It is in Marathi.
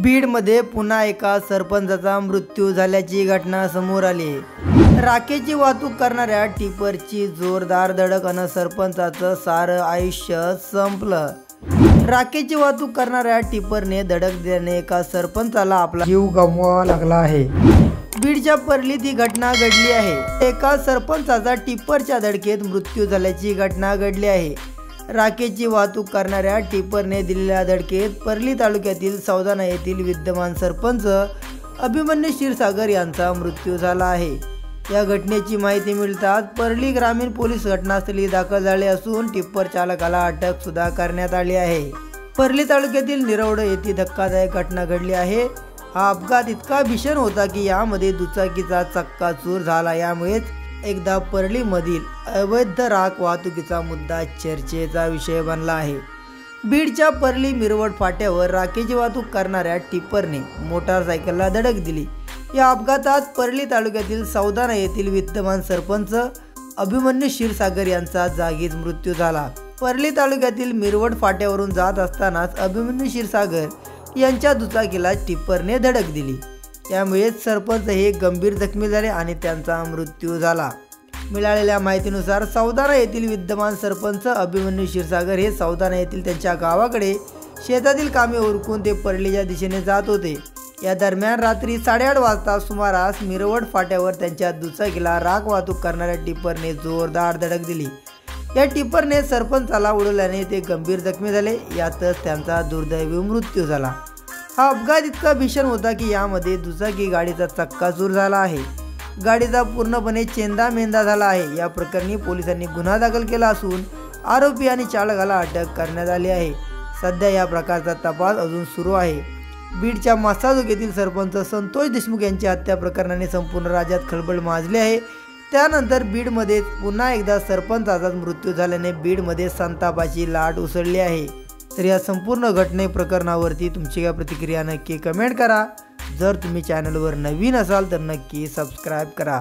बीडमध्ये पुन्हा एका सरपंचाचा मृत्यू झाल्याची घटना समोर आली आहे। राखेची वाहतूक करणाऱ्या टिपरची जोरदार धडक अन सरपंचाचं सारं आयुष्य संपलं। राखेची वाहतूक करणाऱ्या टिपरने धडक दिल्याने एका सरपंचाला आपला जीव गमवावा लागला आहे। बीडच्या परलीत ही घटना घडली आहे। एका सरपंचाचा टिपरच्या धडकेत मृत्यू झाल्याची घटना घडली आहे। राखेची वाहतूक करणाऱ्या टिपरने दिलेल्या धडकेत परली तालुक्यातील सौदाणा येथील विद्यमान सरपंच अभिमन्यू क्षीरसागर यांचा मृत्यू झाला आहे। या घटनेची माहिती मिळताच परली ग्रामीण पोलीस घटनास्थळी दाखल झाले असून टिप्पर चालकाला अटक सुद्धा करण्यात आली आहे। परली तालुक्यातील निरवड येथे धक्कादायक घटना घडली आहे। हा अपघात इतका भीषण होता की यामध्ये दुचाकीचा चक्काचूर झाला। यामुळेच एकदा परली मधील अवैध राख वाहतुकीचा मुद्दा चर्चेचा विषय बनला आहे। बीडच्या परली मिरवड फाट्यावर राखेची वाहतूक करणाऱ्या टिप्परने मोटारसायकलला धडक दिली। या अपघातात परली तालुक्यातील सौदाणा येथील विद्यमान सरपंच अभिमन्यू क्षीरसागर यांचा जागीच मृत्यू झाला। परली तालुक्यातील मिरवड फाट्यावरून जात असतानाच अभिमन्यू क्षीरसागर यांच्या दुचाकीला टिप्परने धडक दिली। त्यामुळे सरपंच हे गंभीर जखमी झाले आणि त्यांचा मृत्यू झाला। मिळालेल्या माहितीनुसार सौदाणा येथील विद्यमान सरपंच अभिमन्यू क्षीरसागर हे सौदाणा येथील त्यांच्या गावाकडे शेतातील कामे उरकून ते परलीच्या दिशेने जात होते। या दरम्यान रात्री 8:30 वाजता सुमारास मिरवड फाट्यावर त्यांच्या दुचाकीला राख वाहतूक करणाऱ्या टिप्परने जोरदार धडक दिली। या टिप्परने सरपंचाला उडवल्याने ते गंभीर जखमी झाले। यातच त्यांचा दुर्दैवी मृत्यू झाला। हा अपघात इतका भीषण होता की यामध्ये दुचाकी गाडीचा चक्काचूर झाला आहे। गाडीचा पूर्णपणे चेंदामेंदा झाला आहे। या प्रकरणी पोलिसांनी गुन्हा दाखल केला असून आरोपी आणि चालकाला अटक करण्यात आली आहे। सध्या या प्रकारचा तपास अजून सुरू आहे। बीडच्या मासाजोग येथील सरपंच संतोष देशमुख यांच्या हत्या प्रकरणाने संपूर्ण राज्यात खळबळ माजली आहे। त्यानंतर बीडमध्ये पुन्हा एकदा सरपंचाचा मृत्यू झाल्याने बीडमध्ये संतापाची लाट उसळली आहे। तर या संपूर्ण घटने प्रकरणावरती तुमची काय प्रतिक्रिया नक्की कमेंट करा। जर तुम्ही चॅनलवर नवीन असाल तर नक्की सबस्क्राइब करा।